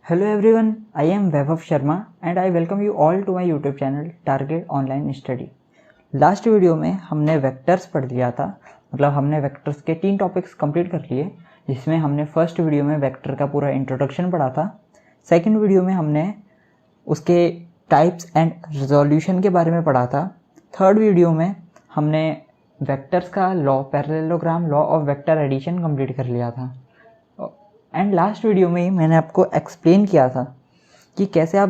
Hello everyone, I am Vaibhav Sharma and I welcome you all to my YouTube channel Target Online Study। Last video में हमने vectors पढ़ लिया था, मतलब हमने वेक्टर्स के 3 टॉपिक्स कंप्लीट कर लिए, जिसमें हमने फर्स्ट वीडियो में वेक्टर का पूरा इंट्रोडक्शन पढ़ा था। सेकंड वीडियो में हमने उसके टाइप्स एंड रिजोल्यूशन के बारे में पढ़ा था। थर्ड वीडियो में हमने वेक्टर्स का law, parallelogram, law of vector addition complete कर लिया था। एंड लास्ट वीडियो में ही मैंने आपको एक्सप्लेन किया था कि कैसे आप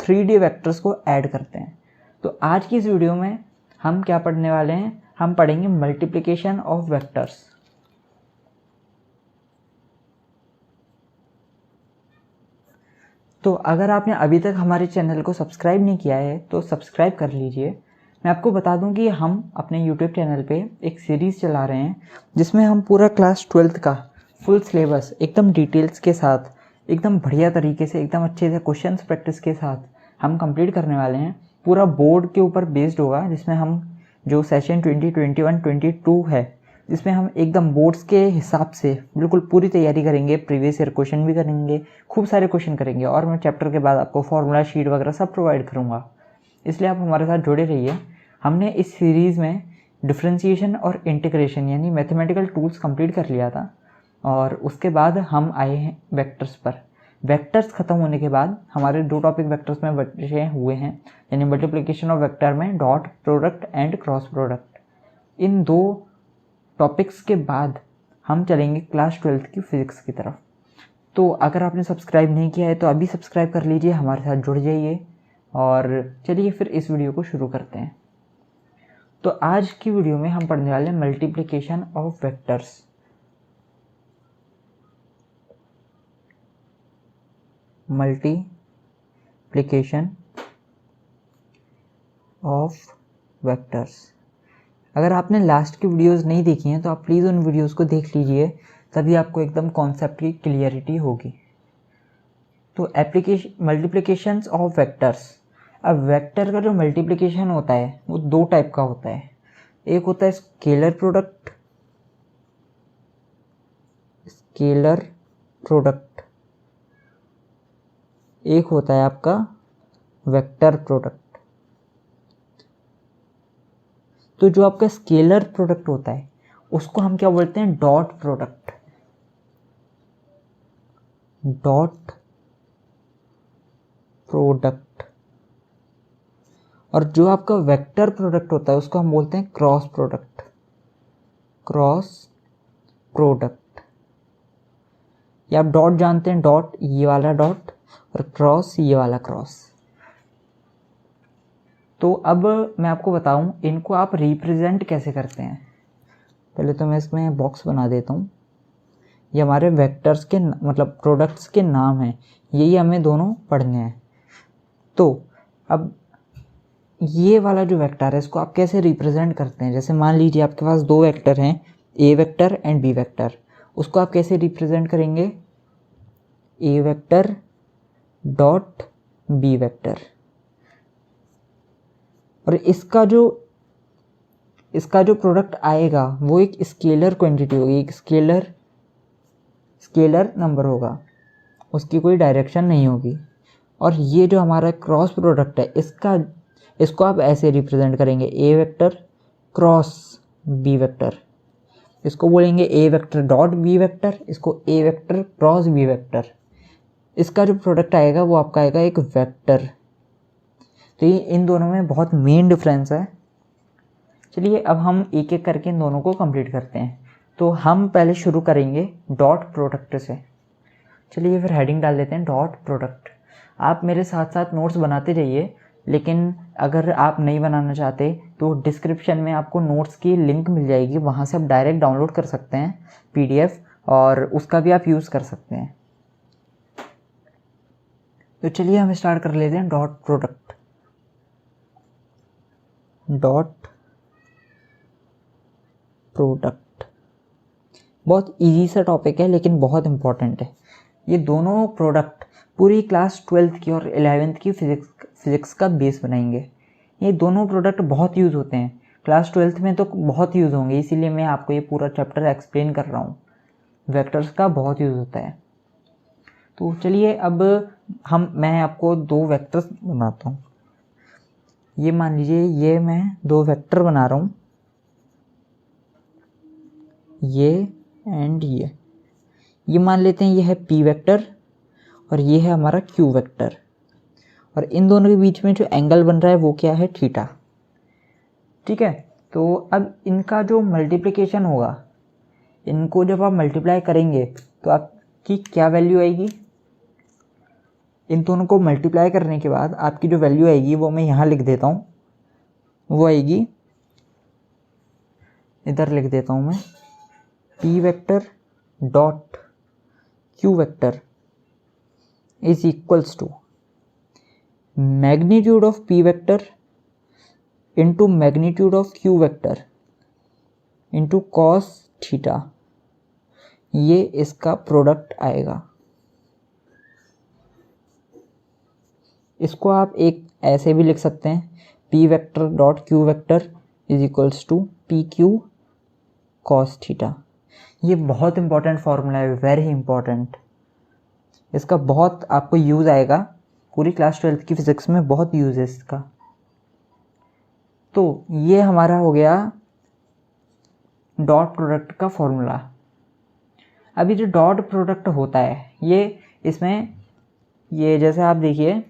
3D वेक्टर्स को ऐड करते हैं। तो आज की इस वीडियो में हम क्या पढ़ने वाले हैं, हम पढ़ेंगे मल्टीप्लिकेशन ऑफ वेक्टर्स। तो अगर आपने अभी तक हमारे चैनल को सब्सक्राइब नहीं किया है तो सब्सक्राइब कर लीजिए। मैं आपको बता दूं कि हम अपने यूट्यूब चैनल पे एक सीरीज़ चला रहे हैं जिसमें हम पूरा क्लास 12th का फुल सिलेबस एकदम डिटेल्स के साथ, एकदम बढ़िया तरीके से, एकदम अच्छे से क्वेश्चंस प्रैक्टिस के साथ हम कंप्लीट करने वाले हैं। पूरा बोर्ड के ऊपर बेस्ड होगा, जिसमें हम जो सेशन 2021-22 है, जिसमें हम एकदम बोर्ड्स के हिसाब से बिल्कुल पूरी तैयारी करेंगे। प्रीवियस ईयर क्वेश्चन भी करेंगे, खूब सारे क्वेश्चन करेंगे, और मैं चैप्टर के बाद आपको फॉर्मूला शीट वगैरह सब प्रोवाइड करूँगा। इसलिए आप हमारे साथ जुड़े रहिए। हमने इस सीरीज़ में डिफ्रेंशिएशन और इंटीग्रेशन यानी मैथमेटिकल टूल्स कंप्लीट कर लिया था, और उसके बाद हम आए हैं वेक्टर्स पर। वेक्टर्स ख़त्म होने के बाद हमारे 2 टॉपिक वेक्टर्स में बचे हुए हैं, यानी मल्टीप्लिकेशन ऑफ वेक्टर में dot product and cross product. In 2 topics के बाद हम चलेंगे क्लास 12th की फिज़िक्स की तरफ। तो अगर आपने सब्सक्राइब नहीं किया है तो अभी सब्सक्राइब कर लीजिए, हमारे साथ जुड़ जाइए। और चलिए फिर इस वीडियो को शुरू करते हैं। तो आज की वीडियो में हम पढ़ने वाले हैं multiplication of vectors. Multiplication of vectors. अगर आपने लास्ट की वीडियोस नहीं देखी हैं तो आप प्लीज़ उन वीडियोस को देख लीजिए, तभी आपको एकदम कॉन्सेप्ट की क्लियरिटी होगी। तो मल्टीप्लिकेशंस ऑफ वेक्टर्स। अब वेक्टर का जो मल्टीप्लिकेशन होता है वो 2 टाइप का होता है। एक होता है स्केलर प्रोडक्ट, एक होता है आपका वेक्टर प्रोडक्ट। तो जो आपका स्केलर प्रोडक्ट होता है उसको हम क्या बोलते हैं, डॉट प्रोडक्ट। और जो आपका वेक्टर प्रोडक्ट होता है उसको हम बोलते हैं क्रॉस प्रोडक्ट। या आप डॉट जानते हैं, डॉट ये वाला डॉट और क्रॉस ये वाला क्रॉस। तो अब मैं आपको बताऊं इनको आप रिप्रेजेंट कैसे करते हैं। पहले तो मैं इसमें बॉक्स बना देता हूं। ये हमारे वेक्टर्स के मतलब प्रोडक्ट्स के नाम हैं, यही हमें दोनों पढ़ने हैं। तो अब ये वाला जो वेक्टर है इसको आप कैसे रिप्रेजेंट करते हैं। जैसे मान लीजिए आपके पास 2 वेक्टर हैं, A vector and B vector. उसको आप कैसे रिप्रेजेंट करेंगे, ए वेक्टर डॉट बी वेक्टर। और इसका जो प्रोडक्ट आएगा वो एक स्केलर क्वांटिटी होगी, एक स्केलर नंबर होगा, उसकी कोई डायरेक्शन नहीं होगी। और ये जो हमारा क्रॉस प्रोडक्ट है इसको आप ऐसे रिप्रेजेंट करेंगे, ए वेक्टर क्रॉस बी वेक्टर। इसको बोलेंगे ए वेक्टर डॉट बी वेक्टर, इसको ए वेक्टर क्रॉस बी वेक्टर। इसका जो प्रोडक्ट आएगा वो आपका आएगा एक वेक्टर। तो ये इन दोनों में बहुत मेन डिफरेंस है। चलिए अब हम एक एक करके इन दोनों को कंप्लीट करते हैं। तो हम पहले शुरू करेंगे डॉट प्रोडक्ट से। चलिए फिर हेडिंग डाल देते हैं डॉट प्रोडक्ट। आप मेरे साथ साथ नोट्स बनाते जाइए, लेकिन अगर आप नहीं बनाना चाहते तो डिस्क्रिप्शन में आपको नोट्स की लिंक मिल जाएगी, वहाँ से आप डायरेक्ट डाउनलोड कर सकते हैं PDF, और उसका भी आप यूज़ कर सकते हैं। तो चलिए हम स्टार्ट कर लेते हैं डॉट प्रोडक्ट। बहुत इजी सा टॉपिक है लेकिन बहुत इम्पॉर्टेंट है। ये दोनों प्रोडक्ट पूरी क्लास 12th की और 11th की फिज़िक्स का बेस बनाएंगे। ये दोनों प्रोडक्ट बहुत यूज़ होते हैं, क्लास 12th में तो बहुत यूज़ होंगे, इसीलिए मैं आपको ये पूरा चैप्टर एक्सप्लेन कर रहा हूँ। वेक्टर्स का बहुत यूज़ होता है। तो चलिए अब मैं आपको दो वेक्टर्स बनाता हूँ। ये मान लीजिए ये मैं दो वेक्टर बना रहा हूँ, ये एंड ये मान लेते हैं ये है p वेक्टर और ये है हमारा q वेक्टर, और इन दोनों के बीच में जो एंगल बन रहा है वो क्या है, थीटा। ठीक है, तो अब इनका जो मल्टीप्लिकेशन होगा, इनको जब आप मल्टीप्लाई करेंगे तो आपकी क्या वैल्यू आएगी। इन दोनों को मल्टीप्लाई करने के बाद आपकी जो वैल्यू आएगी वो मैं यहाँ लिख देता हूँ, वो आएगी, इधर लिख देता हूँ मैं, p vector dot q vector is equals to magnitude of p vector into magnitude of q vector into cos theta. ये इसका प्रोडक्ट आएगा। इसको आप एक ऐसे भी लिख सकते हैं, p vector dot q vector is equals to P Q cos theta. ये बहुत इंपॉर्टेंट फॉर्मूला है, वेरी इंपॉर्टेंट। इसका बहुत आपको यूज़ आएगा, पूरी क्लास 12th की फिजिक्स में बहुत यूज़ है इसका। तो ये हमारा हो गया डॉट प्रोडक्ट का फॉर्मूला। अभी जो डॉट प्रोडक्ट होता है ये इसमें, ये जैसे आप देखिए,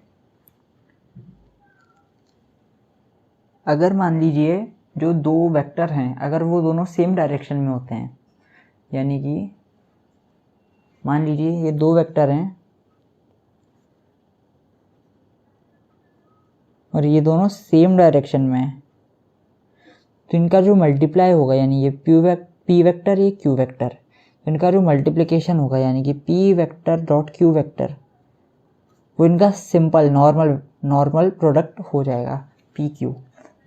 अगर मान लीजिए जो दो वेक्टर हैं अगर वो दोनों सेम डायरेक्शन में होते हैं, यानी कि मान लीजिए ये दो वेक्टर हैं और ये दोनों सेम डायरेक्शन में हैं, तो इनका जो मल्टीप्लाई होगा, यानी ये p वेक्टर ये q वेक्टर, तो इनका जो मल्टीप्लिकेशन होगा यानी कि p vector dot q vector, वो इनका सिंपल नॉर्मल प्रोडक्ट हो जाएगा पी क्यू।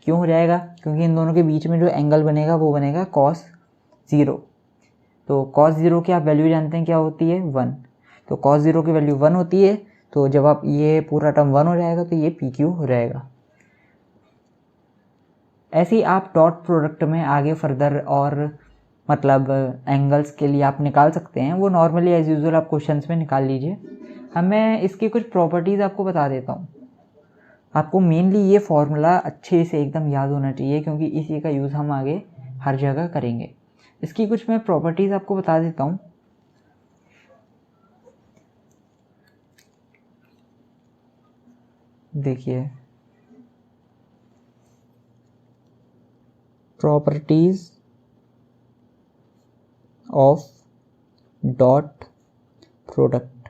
क्यों हो जाएगा, क्योंकि इन दोनों के बीच में जो एंगल बनेगा वो बनेगा cos 0। तो cos 0 की आप वैल्यू जानते हैं क्या होती है, 1। तो cos 0 की वैल्यू 1 होती है, तो जब आप ये पूरा टर्म 1 हो जाएगा तो ये पी क्यू हो जाएगा। ऐसे ही आप डॉट प्रोडक्ट में आगे फर्दर और मतलब एंगल्स के लिए आप निकाल सकते हैं, वो नॉर्मली एज यूजुअल आप क्वेश्चंस में निकाल लीजिए। अब मैं इसकी कुछ प्रॉपर्टीज़ आपको बता देता हूँ। आपको मेनली ये फॉर्मूला अच्छे से एकदम याद होना चाहिए, क्योंकि इसी का यूज़ हम आगे हर जगह करेंगे। इसकी कुछ मैं प्रॉपर्टीज़ आपको बता देता हूँ। देखिए, प्रॉपर्टीज ऑफ डॉट प्रोडक्ट।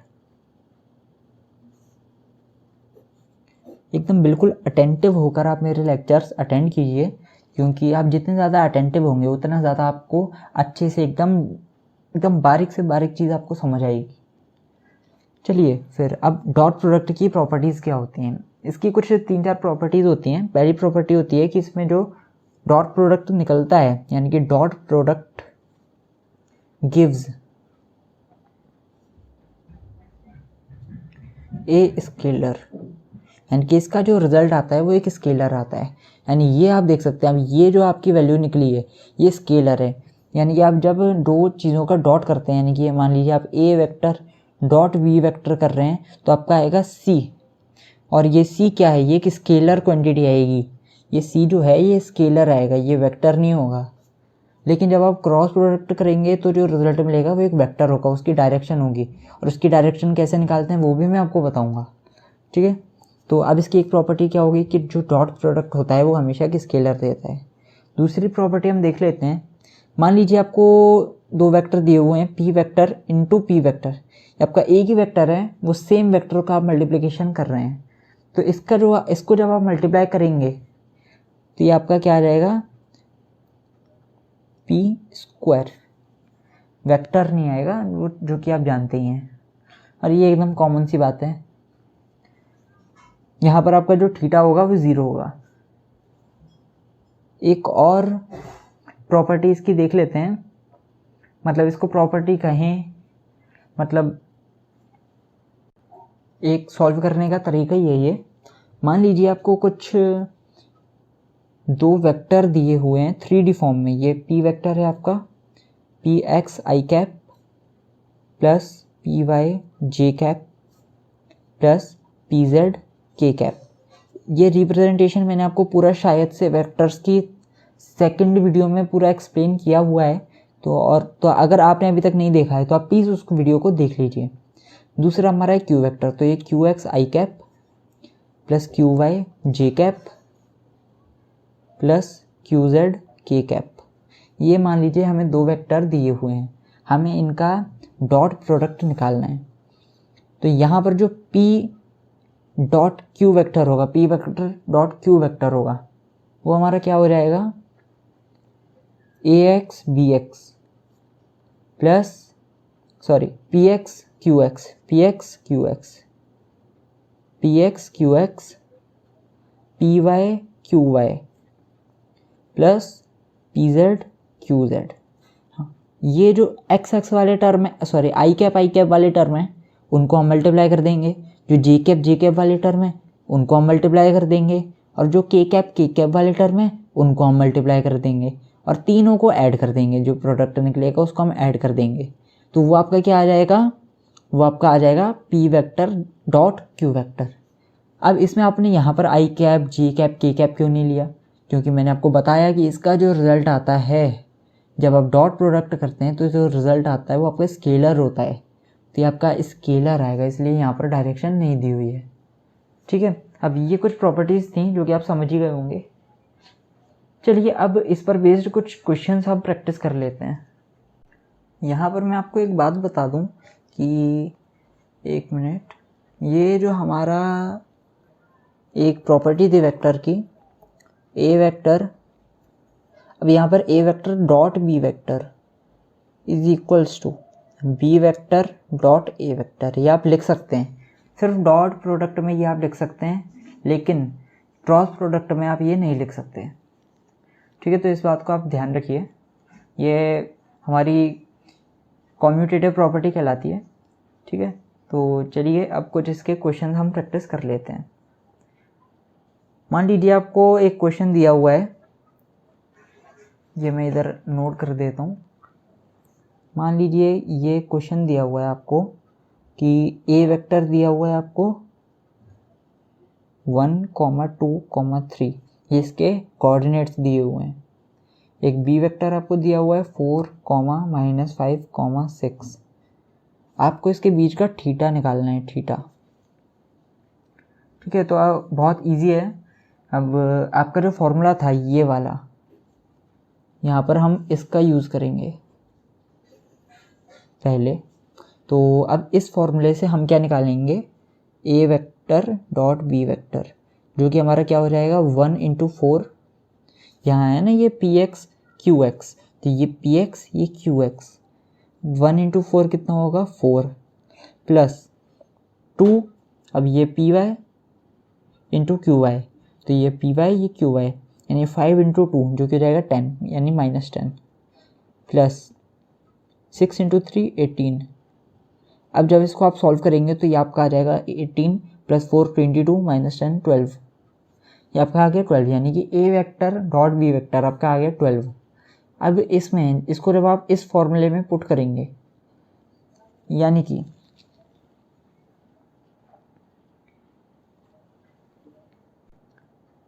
एकदम बिल्कुल अटेंटिव होकर आप मेरे लेक्चर्स अटेंड कीजिए, क्योंकि आप जितने ज़्यादा अटेंटिव होंगे उतना ज़्यादा आपको अच्छे से एकदम बारीक से बारीक चीज़ आपको समझ आएगी। चलिए फिर अब डॉट प्रोडक्ट की प्रॉपर्टीज़ क्या होती हैं। इसकी कुछ 3-4 प्रॉपर्टीज़ होती हैं। पहली प्रॉपर्टी होती है कि इसमें जो डॉट प्रोडक्ट निकलता है, यानी कि dot product gives a scalar, यानी कि इसका जो रिजल्ट आता है वो एक स्केलर आता है। यानी ये आप देख सकते हैं, अब ये जो आपकी वैल्यू निकली है ये स्केलर है। यानी कि आप जब दो चीज़ों का डॉट करते हैं, यानी कि मान लीजिए आप ए वेक्टर डॉट बी वेक्टर कर रहे हैं, तो आपका आएगा सी। और ये सी क्या है, ये एक स्केलर क्वांटिटी आएगी। ये सी जो है ये स्केलर आएगा, ये वेक्टर नहीं होगा। लेकिन जब आप क्रॉस प्रोडक्ट करेंगे तो जो रिजल्ट मिलेगा वो एक वेक्टर होगा, उसकी डायरेक्शन होगी। और उसकी डायरेक्शन कैसे निकालते हैं वो भी मैं आपको बताऊँगा। ठीक है, तो अब इसकी एक प्रॉपर्टी क्या होगी कि जो डॉट प्रोडक्ट होता है वो हमेशा एक स्केलर देता है। दूसरी प्रॉपर्टी हम देख लेते हैं। मान लीजिए आपको दो वेक्टर दिए हुए हैं, P vector into P vector. आपका एक ही वेक्टर है, वो सेम वेक्टर का आप मल्टीप्लिकेशन कर रहे हैं, तो इसको जब आप मल्टीप्लाई करेंगे तो ये आपका क्या आ जाएगा, पी स्क्वायर। वेक्टर नहीं आएगा, वो जो कि आप जानते ही हैं, और ये एकदम कॉमन सी बात है। यहाँ पर आपका जो थीटा होगा वो 0 होगा। एक और प्रॉपर्टी इसकी देख लेते हैं, मतलब इसको प्रॉपर्टी कहें, मतलब एक सॉल्व करने का तरीका ही है ये। मान लीजिए आपको कुछ दो वेक्टर दिए हुए हैं 3D फॉर्म में। ये p वेक्टर है आपका, पी एक्स आई कैप प्लस पी वाई जे कैप प्लस पी जेड के कैप। ये रिप्रेजेंटेशन मैंने आपको पूरा शायद से वेक्टर्स की सेकंड वीडियो में पूरा एक्सप्लेन किया हुआ है, तो अगर आपने अभी तक नहीं देखा है तो आप प्लीज़ उस वीडियो को देख लीजिए। दूसरा हमारा है क्यू वेक्टर, तो ये क्यू एक्स आई कैप प्लस क्यू वाई जे कैप प्लस क्यू जेड के कैप। ये मान लीजिए हमें दो वेक्टर दिए हुए हैं, हमें इनका डॉट प्रोडक्ट निकालना है। तो यहाँ पर जो P डॉट क्यू वेक्टर होगा, P vector dot Q vector होगा, वो हमारा क्या हो जाएगा, A X B X plus P X Q X P X Q X P X Q X P Y Q Y plus P Z Q Z. हाँ, ये जो x x वाले टर्म है, आई कैप वाले टर्म है, उनको हम multiply कर देंगे। जो जे कैप वाले टर्म है उनको हम मल्टीप्लाई कर देंगे, और जो के कैप वाले टर्म है उनको हम मल्टीप्लाई कर देंगे, और तीनों को ऐड कर देंगे। जो प्रोडक्ट निकलेगा उसको हम ऐड कर देंगे, तो वो आपका क्या आ जाएगा, वो आपका आ जाएगा P vector dot Q vector. अब इसमें आपने यहाँ पर आई कैप जे कैप के कैप क्यों नहीं लिया, क्योंकि मैंने आपको बताया कि इसका जो रिज़ल्ट आता है जब आप डॉट प्रोडक्ट करते हैं तो जो रिज़ल्ट आता है वो आपका स्केलर होता है, तो ये आपका स्केलर आएगा, इसलिए यहाँ पर डायरेक्शन नहीं दी हुई है। ठीक है, अब ये कुछ प्रॉपर्टीज़ थी जो कि आप समझ ही गए होंगे। चलिए अब इस पर बेस्ड कुछ क्वेश्चंस हम प्रैक्टिस कर लेते हैं। यहाँ पर मैं आपको एक बात बता दूँ कि एक मिनट, ये जो हमारा एक प्रॉपर्टी थी वेक्टर की, ए वेक्टर, अब यहाँ पर A vector dot B vector is equals to B vector dot A vector, ये आप लिख सकते हैं। सिर्फ डॉट प्रोडक्ट में ये आप लिख सकते हैं, लेकिन क्रॉस प्रोडक्ट में आप ये नहीं लिख सकते। ठीक है, तो इस बात को आप ध्यान रखिए, ये हमारी कॉम्यूटेटिव प्रॉपर्टी कहलाती है। ठीक है, तो चलिए अब कुछ इसके क्वेश्चन हम प्रैक्टिस कर लेते हैं। मान लीजिए आपको एक क्वेश्चन दिया हुआ है, ये मैं इधर नोट कर देता हूँ। मान लीजिए ये क्वेश्चन दिया हुआ है आपको कि ए वेक्टर दिया हुआ है आपको 1, 2, 3, ये इसके कोऑर्डिनेट्स दिए हुए हैं। एक बी वेक्टर आपको दिया हुआ है 4, -5, 6। आपको इसके बीच का थीटा निकालना है, थीटा। ठीक है, तो बहुत इजी है। अब आपका जो फॉर्मूला था ये वाला, यहाँ पर हम इसका यूज़ करेंगे पहले। तो अब इस फॉर्मूले से हम क्या निकालेंगे, ए वेक्टर डॉट बी वेक्टर, जो कि हमारा क्या हो जाएगा 1 × 4, यहाँ है ना ये पी एक्स क्यू एक्स, तो ये पी एक्स ये क्यू एक्स, 1 × 4 कितना होगा 4 प्लस 2, अब ये P Y into Q Y, तो ये पी वाई ये क्यू वाई, यानी 5 × 2 जो कि हो जाएगा 10, यानी -10 प्लस 6 × 3 18। अब जब इसको आप सॉल्व करेंगे तो ये आपका आ जाएगा 18 + 4 22 -10 12, ये आपका आ गया 12, यानी कि A vector dot B vector आपका आ गया 12। अब इसमें इसको जब आप इस फॉर्मूले में पुट करेंगे, यानी कि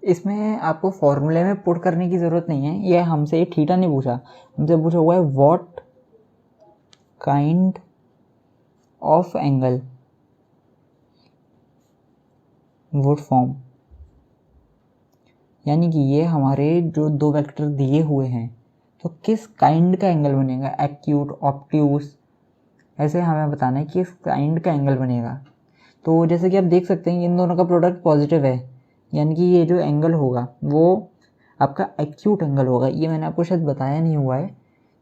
इसमें आपको फॉर्मूले में पुट करने की ज़रूरत नहीं है, ये हमसे ये थीटा नहीं पूछा, हमसे पूछा हुआ है what kind of angle would form, यानी कि ये हमारे जो दो वेक्टर दिए हुए हैं तो किस काइंड का एंगल बनेगा, एक्यूट ऑब्ट्यूस, ऐसे हमें बताना है किस काइंड का एंगल बनेगा। तो जैसे कि आप देख सकते हैं इन दोनों का प्रोडक्ट पॉजिटिव है, यानी कि ये जो एंगल होगा वो आपका एक्यूट एंगल होगा। ये मैंने आपको शायद बताया नहीं हुआ है,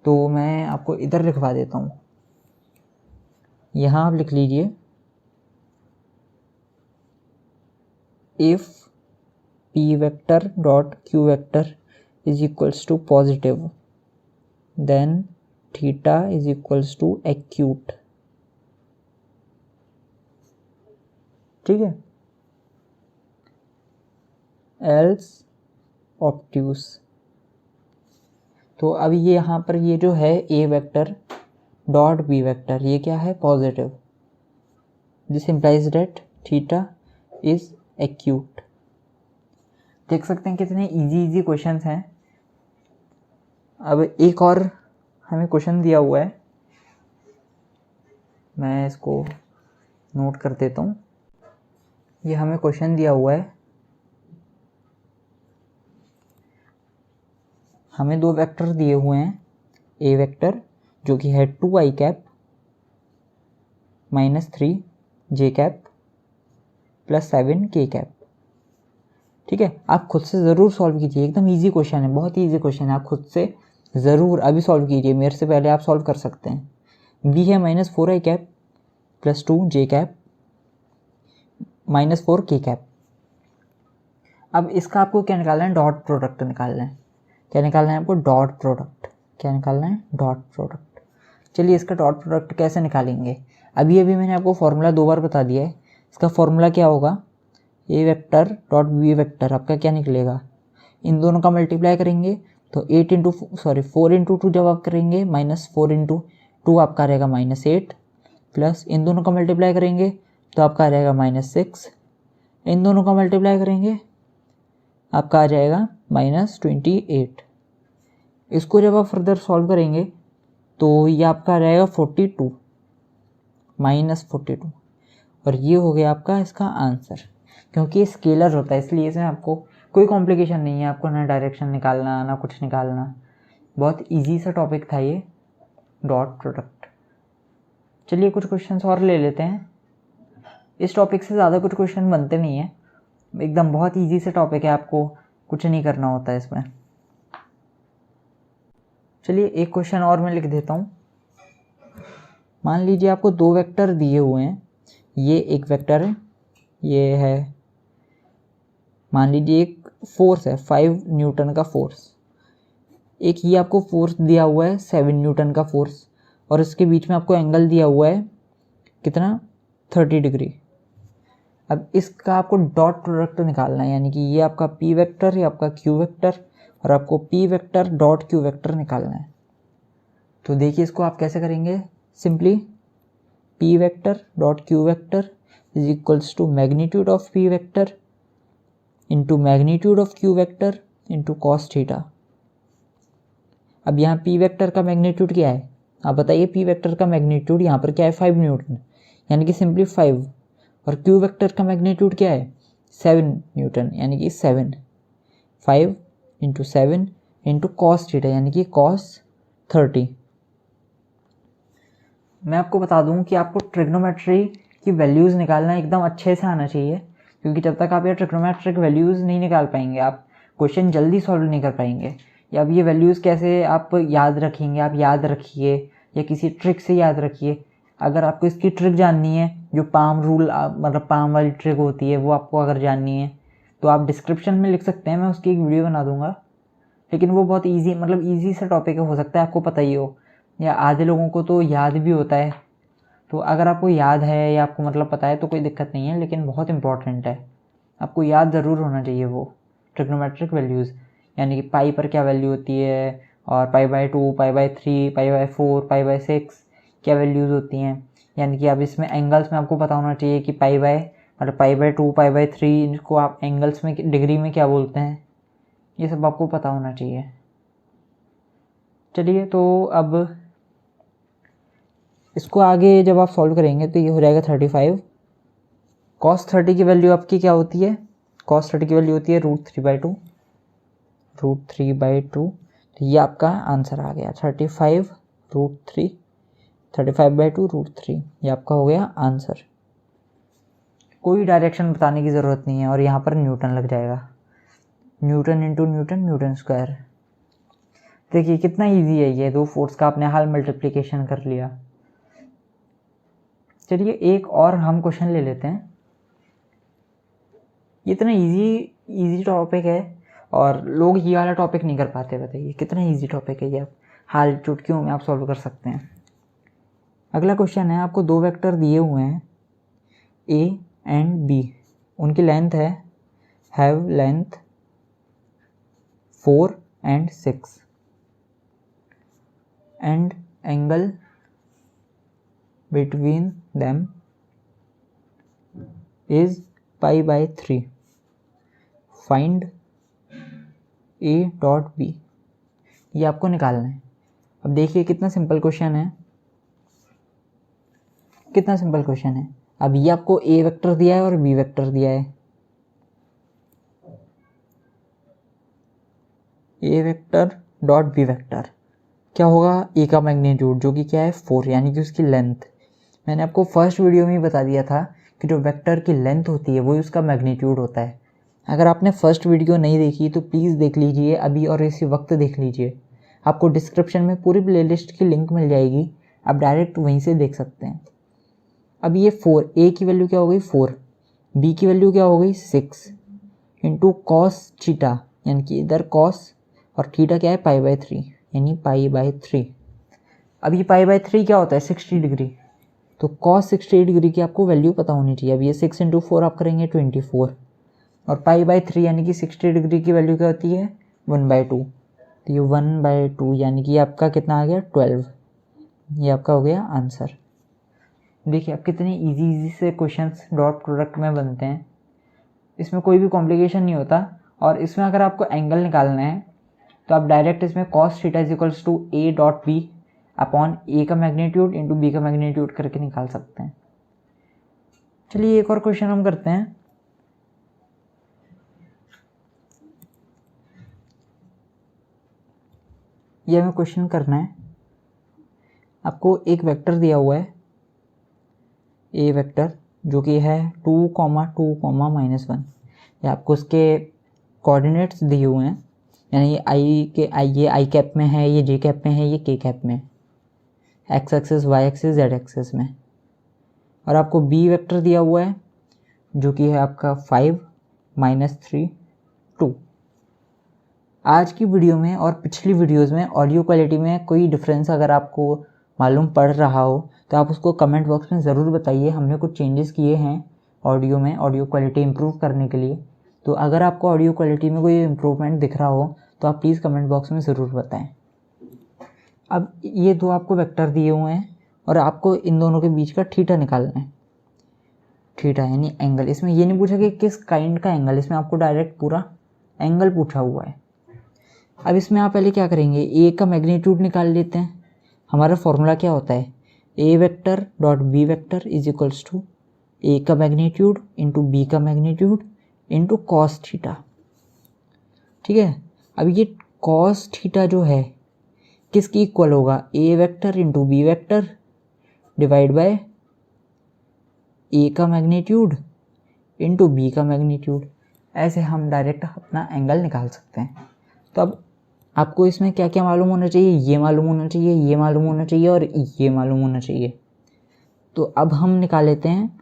तो मैं आपको इधर लिखवा देता हूँ। यहाँ आप लिख लीजिए, if P vector dot Q vector is equals to positive then theta is equals to acute. ठीक है, एल्स ऑब्ट्यूस। तो अब ये यहाँ पर ये जो है A vector dot B vector, ये क्या है positive, this implies that theta is acute. देख सकते हैं कितने इजी क्वेश्चंस हैं। अब एक और हमें क्वेश्चन दिया हुआ है, मैं इसको नोट कर देता हूँ। ये हमें क्वेश्चन दिया हुआ है, हमें दो वेक्टर दिए हुए हैं, ए वेक्टर जो कि है 2i cap -3 j cap +7 k cap. ठीक है, आप खुद से ज़रूर सॉल्व कीजिए, एकदम इजी क्वेश्चन है, बहुत ही इजी क्वेश्चन है। आप खुद से ज़रूर अभी सॉल्व कीजिए, मेरे से पहले आप सॉल्व कर सकते हैं। v है -4i cap +2 j cap -4 k cap. अब इसका आपको क्या निकालना है, डॉट प्रोडक्ट निकालना है। क्या निकालना है आपको, डॉट प्रोडक्ट। क्या निकालना है, डॉट प्रोडक्ट। चलिए इसका डॉट प्रोडक्ट कैसे निकालेंगे। अभी मैंने आपको फॉर्मूला 2 बार बता दिया है। इसका फॉर्मूला क्या होगा, A vector dot B vector आपका क्या निकलेगा, इन दोनों का मल्टीप्लाई करेंगे तो 4 इंटू 2 जब आप करेंगे -4 इंटू 2 आपका रहेगा -8, प्लस इन दोनों का मल्टीप्लाई करेंगे तो आपका आ जाएगा -6, इन दोनों का मल्टीप्लाई करेंगे आपका आ जाएगा -28। इसको जब आप फर्दर सॉल्व करेंगे तो ये आपका आ जाएगा 42 -42, और ये हो गया आपका इसका आंसर। क्योंकि ये स्केलर होता है इसलिए इसमें आपको कोई कॉम्प्लिकेशन नहीं है, आपको ना डायरेक्शन निकालना ना कुछ निकालना। बहुत इजी सा टॉपिक था ये डॉट प्रोडक्ट। चलिए कुछ क्वेश्चंस और ले लेते हैं। इस टॉपिक से ज़्यादा कुछ क्वेश्चन बनते नहीं है, एकदम बहुत इजी सा टॉपिक है, आपको कुछ नहीं करना होता है इसमें। चलिए एक क्वेश्चन और मैं लिख देता हूँ। मान लीजिए आपको दो वेक्टर दिए हुए हैं, ये एक वेक्टर है, ये है मान लीजिए एक फोर्स है 5 न्यूटन का फोर्स, एक ये आपको फोर्स दिया हुआ है 7 न्यूटन का फोर्स, और इसके बीच में आपको एंगल दिया हुआ है कितना, 30 डिग्री। अब इसका आपको डॉट प्रोडक्ट निकालना है, यानी कि ये आपका पी वेक्टर, ये आपका क्यू वेक्टर, और आपको P vector dot Q vector निकालना है। तो देखिए इसको आप कैसे करेंगे, simply P vector dot Q vector is equals to magnitude of P vector into magnitude of Q vector into cos theta. अब यहाँ पी वेक्टर का मैग्नीट्यूड क्या है, आप बताइए। पी वेक्टर का मैग्नीट्यूड यहाँ पर क्या है, 5 न्यूटन, यानी कि सिंपली 5, और क्यू वेक्टर का मैग्नीट्यूड क्या है, 7 न्यूटन, यानी कि 7। 5 इंटू 7 इंटू कॉस थीटा, यानी कि कॉस 30। मैं आपको बता दूं कि आपको ट्रिग्नोमेट्री की वैल्यूज़ निकालना एकदम अच्छे से आना चाहिए, क्योंकि जब तक आप ये ट्रिग्नोमेट्रिक वैल्यूज़ नहीं निकाल पाएंगे आप क्वेश्चन जल्दी सॉल्व नहीं कर पाएंगे। या अब ये वैल्यूज़ कैसे आप याद रखेंगे, आप याद रखिए या किसी ट्रिक से याद रखिए। अगर आपको इसकी ट्रिक जाननी है, जो पाम रूल मतलब पाम वाली ट्रिक होती है, वो आपको अगर जाननी है तो आप डिस्क्रिप्शन में लिख सकते हैं, मैं उसकी एक वीडियो बना दूंगा। लेकिन वो बहुत ईजी, मतलब ईजी सा टॉपिक हो सकता है आपको पता ही हो, या आधे लोगों को तो याद भी होता है। तो अगर आपको याद है या आपको मतलब पता है तो कोई दिक्कत नहीं है, लेकिन बहुत इंपॉर्टेंट है, आपको याद ज़रूर होना चाहिए वो ट्रिग्नोमेट्रिक वैल्यूज़। यानी कि पाई पर क्या वैल्यू होती है, और π/2, π/3, π/4, π/6 क्या वैल्यूज़ होती हैं। यानी कि अब इसमें एंगल्स में आपको पता होना चाहिए कि मतलब π/2, π/3 को आप एंगल्स में डिग्री में क्या बोलते हैं, ये सब आपको पता होना चाहिए। चलिए तो अब इसको आगे जब आप सॉल्व करेंगे तो ये हो जाएगा 35। cos 30 की वैल्यू आपकी क्या होती है, cos 30 की वैल्यू होती है √3/2, √3/2। तो ये आपका आंसर आ गया 35 √3, 35/2 √3, ये आपका हो गया आंसर। कोई डायरेक्शन बताने की ज़रूरत नहीं है, और यहाँ पर न्यूटन लग जाएगा, Newton into Newton, Newton square. देखिए कितना इजी है ये, दो फोर्स का आपने हाल मल्टीप्लिकेशन कर लिया। चलिए एक और हम क्वेश्चन ले लेते हैं। ये इतना इजी टॉपिक है और लोग ये वाला टॉपिक नहीं कर पाते। बताइए कितना इजी टॉपिक है ये, आप हाल चुटकियों में आप सॉल्व कर सकते हैं। अगला क्वेश्चन है, आपको दो वेक्टर दिए हुए हैं ए एंड बी, उनकी लेंथ है have length 4 and 6 and angle between them is pi by 3, find a dot b, ये आपको निकालना है। अब देखिए कितना सिंपल क्वेश्चन है, कितना सिंपल क्वेश्चन है। अब ये आपको a वेक्टर दिया है और b वेक्टर दिया है। a vector dot b vector क्या होगा, a का मैग्नीट्यूड जो कि क्या है 4, यानी कि उसकी लेंथ। मैंने आपको फर्स्ट वीडियो में ही बता दिया था कि जो वेक्टर की लेंथ होती है वही उसका मैग्नीट्यूड होता है। अगर आपने फर्स्ट वीडियो नहीं देखी तो प्लीज़ देख लीजिए अभी और इसी वक्त देख लीजिए। आपको डिस्क्रिप्शन में पूरी प्लेलिस्ट की लिंक मिल जाएगी, आप डायरेक्ट वहीं से देख सकते हैं। अब ये 4, a की वैल्यू क्या हो गई 4, b की वैल्यू क्या हो गई 6 इंटू कॉस थीटा, यानी कि इधर कॉस और थीटा क्या है पाई बाय 3, यानी पाई बाय 3। अब ये पाई बाय 3 क्या होता है 60 डिग्री, तो कॉस 60 डिग्री की आपको वैल्यू पता होनी चाहिए। अब ये 6 इंटू 4 आप करेंगे 24, और पाई बाय 3 यानी कि 60 डिग्री की वैल्यू क्या होती है 1/2, तो ये 1/2 यानी कि आपका कितना आ गया 12। ये आपका हो गया आंसर। देखिए अब कितने इजी से क्वेश्चंस डॉट प्रोडक्ट में बनते हैं, इसमें कोई भी कॉम्प्लिकेशन नहीं होता। और इसमें अगर आपको एंगल निकालना है तो आप डायरेक्ट इसमें cos theta is equals to a dot B upon a का मैग्नीट्यूड इंटू b का मैग्नीट्यूड करके निकाल सकते हैं। चलिए एक और क्वेश्चन हम करते हैं। ये हमें क्वेश्चन करना है, आपको एक वेक्टर दिया हुआ है a वेक्टर जो कि है 2, 2, -1, या आपको उसके कोऑर्डिनेट्स दिए हुए हैं, यानी ये आई कैप में है, ये जे कैप में है, ये के कैप में, X axis Y axis Z axis में। और आपको बी वेक्टर दिया हुआ है जो कि है आपका 5, -3, 2। आज की वीडियो में और पिछली वीडियोस में ऑडियो क्वालिटी में कोई डिफरेंस अगर आपको मालूम पड़ रहा हो तो आप उसको कमेंट बॉक्स में ज़रूर बताइए। हमने कुछ चेंजेस किए हैं ऑडियो में, ऑडियो क्वालिटी इम्प्रूव करने के लिए। तो अगर आपको ऑडियो क्वालिटी में कोई इम्प्रूवमेंट दिख रहा हो तो आप प्लीज़ कमेंट बॉक्स में ज़रूर बताएं। अब ये दो आपको वेक्टर दिए हुए हैं और आपको इन दोनों के बीच का थीटा निकालना है। थीटा यानी एंगल, इसमें ये नहीं पूछा कि किस काइंड का एंगल, इसमें आपको डायरेक्ट पूरा एंगल पूछा हुआ है। अब इसमें आप पहले क्या करेंगे, ए का मैग्नीट्यूड निकाल लेते हैं। हमारा फॉर्मूला क्या होता है, A vector dot B vector is equals to A का मैग्नीट्यूड इंटू बी का मैग्नीट्यूड इंटू कॉस थीटा। ठीक है, अब ये कॉस थीटा जो है किसकी इक्वल होगा, A vector into B vector divide by A का मैग्नीट्यूड इंटू बी का मैग्नीट्यूड। ऐसे हम डायरेक्ट अपना एंगल निकाल सकते हैं। तो अब आपको इसमें क्या क्या मालूम होना चाहिए, ये मालूम होना चाहिए, ये मालूम होना चाहिए और ये मालूम होना चाहिए। तो अब हम निकाल लेते हैं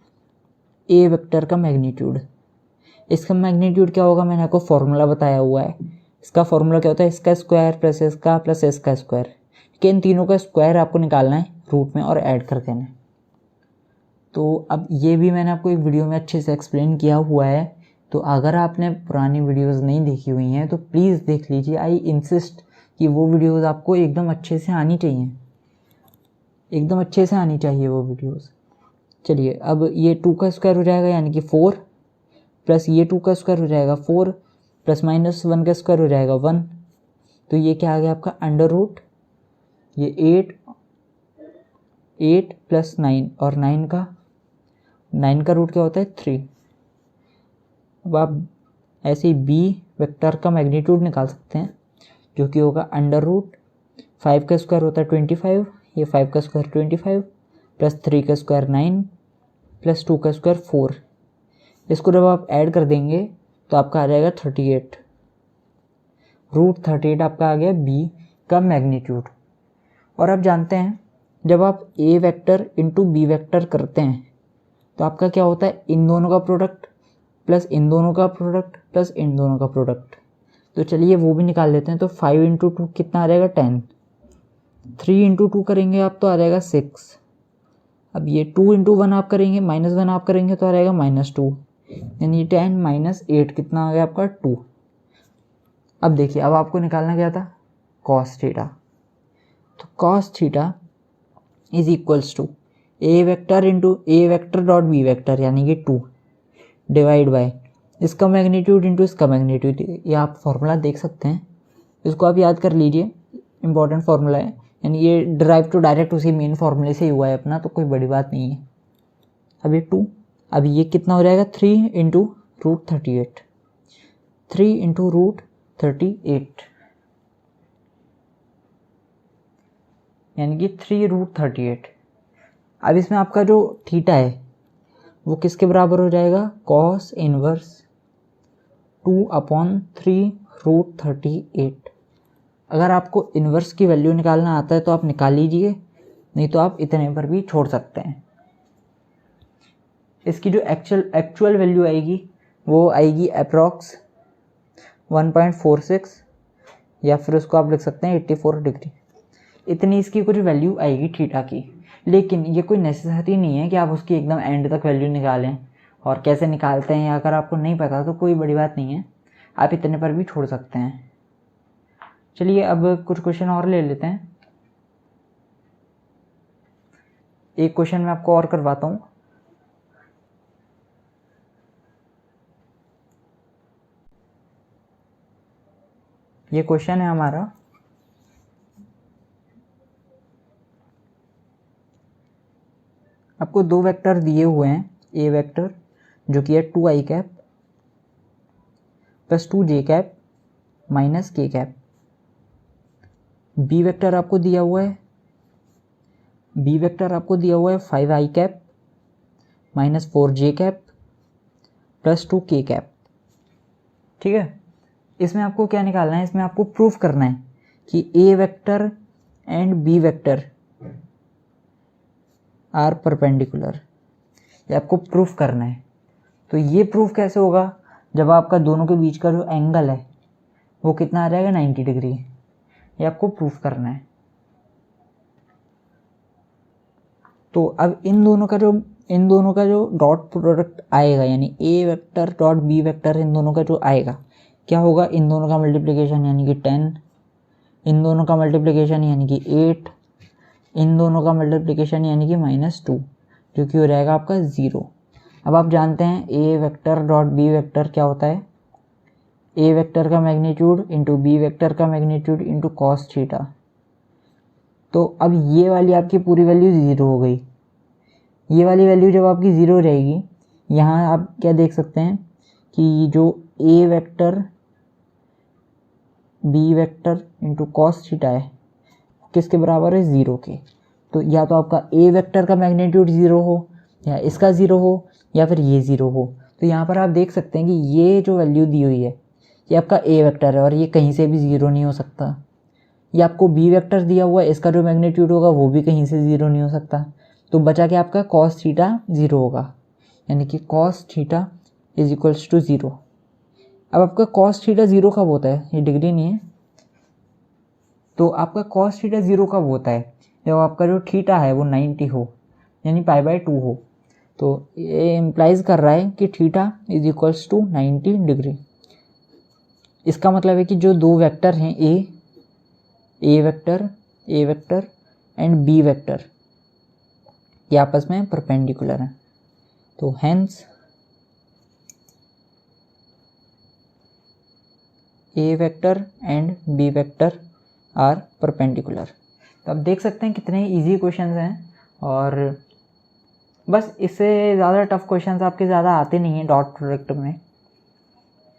ए वेक्टर का मैग्नीट्यूड। इसका मैग्नीट्यूड क्या होगा, मैंने आपको फॉर्मूला बताया हुआ है। इसका फॉर्मूला क्या होता है, इसका स्क्वायर प्लस इसका प्लस इसका स्क्वायर, कि इन तीनों का स्क्वायर आपको निकालना है रूट में और ऐड कर देना है। तो अब ये भी मैंने आपको एक वीडियो में अच्छे से एक्सप्लेन किया हुआ है, तो अगर आपने पुरानी वीडियोस नहीं देखी हुई हैं तो प्लीज़ देख लीजिए। आई इंसिस्ट कि वो वीडियोस आपको एकदम अच्छे से आनी चाहिए, एकदम अच्छे से आनी चाहिए वो वीडियोस। चलिए अब ये 2 का स्क्वायर हो जाएगा यानी कि 4, प्लस ये 2 का स्क्वायर हो जाएगा 4, प्लस -1 का स्क्वायर हो जाएगा 1, तो ये क्या आ गया आपका अंडर रूट, ये 8 प्लस 9 और 9 का रूट क्या होता है 3। अब आप ऐसे ही बी वेक्टर का मैग्नीट्यूड निकाल सकते हैं जो कि होगा अंडर रूट 5 का स्क्वायर होता है 25, ये 5 का स्क्वायर 25 प्लस 3 का स्क्वायर 9 प्लस 2 का स्क्वायर 4। इसको जब आप ऐड कर देंगे तो आपका आ जाएगा 38, रूट 38 आपका आ गया बी का मैग्नीट्यूड। और आप जानते हैं जब आप ए वेक्टर इंटू बी वेक्टर करते हैं तो आपका क्या होता है, इन दोनों का प्रोडक्ट प्लस इन दोनों का प्रोडक्ट प्लस इन दोनों का प्रोडक्ट। तो चलिए वो भी निकाल लेते हैं। तो 5 इंटू 2 कितना आ जाएगा 10, 3 इंटू 2 करेंगे आप तो आ जाएगा 6। अब ये 2 इंटू 1 आप करेंगे, -1 आप करेंगे तो आ जाएगा -2, यानी 10 - 8 कितना आ गया आपका 2। अब देखिए अब आपको निकालना क्या था, कॉस थीटा। तो cos theta is equals to A vector into A vector dot B vector यानी कि 2 डिवाइड बाय इसका मैग्नीट्यूड इंटू इसका मैग्नीट्यूड। ये आप फॉर्मूला देख सकते हैं, इसको आप याद कर लीजिए, इंपॉर्टेंट फार्मूला है, यानी ये ड्राइव तो डायरेक्ट उसी मेन फार्मूले से ही हुआ है अपना, तो कोई बड़ी बात नहीं है। अब ये 2, अब ये कितना हो जाएगा 3 इंटू रूट 38, 3 इंटू रूट 38 यानी कि 3 रूट 38। अब इसमें आपका जो थीटा है वो किसके बराबर हो जाएगा, कॉस इनवर्स 2/3 रूट 38। अगर आपको इन्वर्स की वैल्यू निकालना आता है तो आप निकाल लीजिए, नहीं तो आप इतने पर भी छोड़ सकते हैं। इसकी जो एक्चुअल वैल्यू आएगी वो आएगी अप्रॉक्स 1.46 या फिर उसको आप लिख सकते हैं 84 डिग्री। इतनी इसकी कुछ वैल्यू आएगी थीटा की, लेकिन ये कोई नेसेसरी नहीं है कि आप उसकी एकदम एंड तक वैल्यू निकालें। और कैसे निकालते हैं अगर आपको नहीं पता तो कोई बड़ी बात नहीं है, आप इतने पर भी छोड़ सकते हैं। चलिए अब कुछ क्वेश्चन और ले लेते हैं। एक क्वेश्चन मैं आपको और करवाता हूँ। ये क्वेश्चन है हमारा, आपको दो वेक्टर दिए हुए हैं, ए वेक्टर जो कि है 2i cap plus 2j cap minus k cap, B vector आपको दिया हुआ है 5i cap minus 4j cap plus 2k cap. ठीक है, इसमें आपको क्या निकालना है, इसमें आपको प्रूफ करना है कि A vector and B vector are perpendicular, ये आपको प्रूफ करना है। तो ये प्रूफ कैसे होगा, जब आपका दोनों के बीच का जो एंगल है वो कितना आ जाएगा 90 डिग्री, ये आपको प्रूफ करना है। तो अब इन दोनों का जो डॉट प्रोडक्ट आएगा, यानी ए वेक्टर डॉट बी वेक्टर, इन दोनों का जो आएगा क्या होगा, इन दोनों का मल्टीप्लिकेशन यानी कि 10, इन दोनों का मल्टीप्लिकेशन यानी कि 8, इन दोनों का मल्टीप्लिकेशन यानी कि -2, जो कि हो जाएगा आपका 0। अब आप जानते हैं A vector dot B vector क्या होता है, ए वेक्टर का मैग्नीट्यूड इंटू बी वेक्टर का मैग्नीट्यूड इंटू कॉस थीटा। तो अब ये वाली आपकी पूरी वैल्यू 0 हो गई। ये वाली वैल्यू जब आपकी 0 हो जाएगी, यहाँ आप क्या देख सकते हैं कि जो A vector B vector into cos theta है किसके बराबर है, 0 के। तो या तो आपका ए वेक्टर का मैग्नीट्यूड 0 हो, या इसका 0 हो, या फिर ये 0 हो। तो यहाँ पर आप देख सकते हैं कि ये जो वैल्यू दी हुई है ये आपका ए वेक्टर है और ये कहीं से भी 0 नहीं हो सकता। ये आपको बी वेक्टर दिया हुआ है, इसका जो मैग्नीट्यूड होगा वो भी कहीं से 0 नहीं हो सकता। तो बचा कि आपका कॉस थीटा 0 होगा, यानी कि cos theta is equals to 0। अब आपका कॉस थीटा 0 कब होता है, ये डिग्री नहीं है, तो आपका कॉस थीटा 0 कब होता है, जब आपका जो थीटा है वो 90 हो, यानी π/2 हो। तो ये इम्प्लाइज कर रहा है कि theta is equals to 90 degree. इसका मतलब है कि जो दो वेक्टर हैं A vector and B vector, ये आपस में परपेंडिकुलर हैं। तो hence A vector and B vector are perpendicular. तो आप देख सकते हैं कितने इजी क्वेश्चंस हैं, और बस इससे ज़्यादा टफ क्वेश्चंस आपके ज़्यादा आते नहीं हैं डॉट प्रोडक्ट में।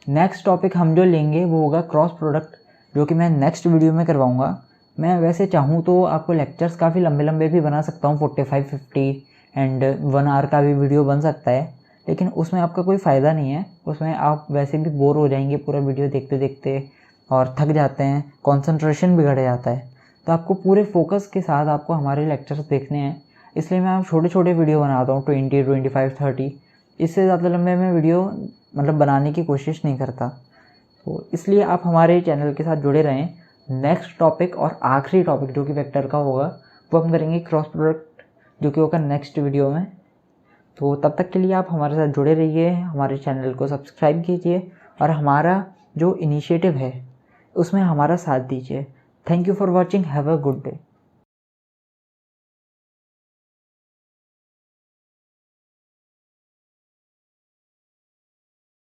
नेक्स्ट टॉपिक हम जो लेंगे वो होगा क्रॉस प्रोडक्ट, जो कि मैं नेक्स्ट वीडियो में करवाऊँगा। मैं वैसे चाहूँ तो आपको लेक्चर्स काफ़ी लंबे लंबे भी बना सकता हूँ, 45-50 एंड 1 आवर का भी वीडियो बन सकता है, लेकिन उसमें आपका कोई फ़ायदा नहीं है। उसमें आप वैसे भी बोर हो जाएंगे पूरा वीडियो देखते देखते और थक जाते हैं, कंसंट्रेशन बिगड़ जाता है। तो आपको पूरे फोकस के साथ आपको हमारे लेक्चर्स देखने हैं, इसलिए मैं छोटे छोटे वीडियो बनाता हूँ 20, 25, 30। इससे ज़्यादा लंबे में वीडियो मतलब बनाने की कोशिश नहीं करता। तो इसलिए आप हमारे चैनल के साथ जुड़े रहें। नेक्स्ट टॉपिक और आखिरी टॉपिक जो कि वेक्टर का होगा वो हम करेंगे क्रॉस प्रोडक्ट, जो कि होगा नेक्स्ट वीडियो में। तो तब तक के लिए आप हमारे साथ जुड़े रहिए, हमारे चैनल को सब्सक्राइब कीजिए और हमारा जो इनिशिएटिव है उसमें हमारा साथ दीजिए। Thank you for watching, have a good day.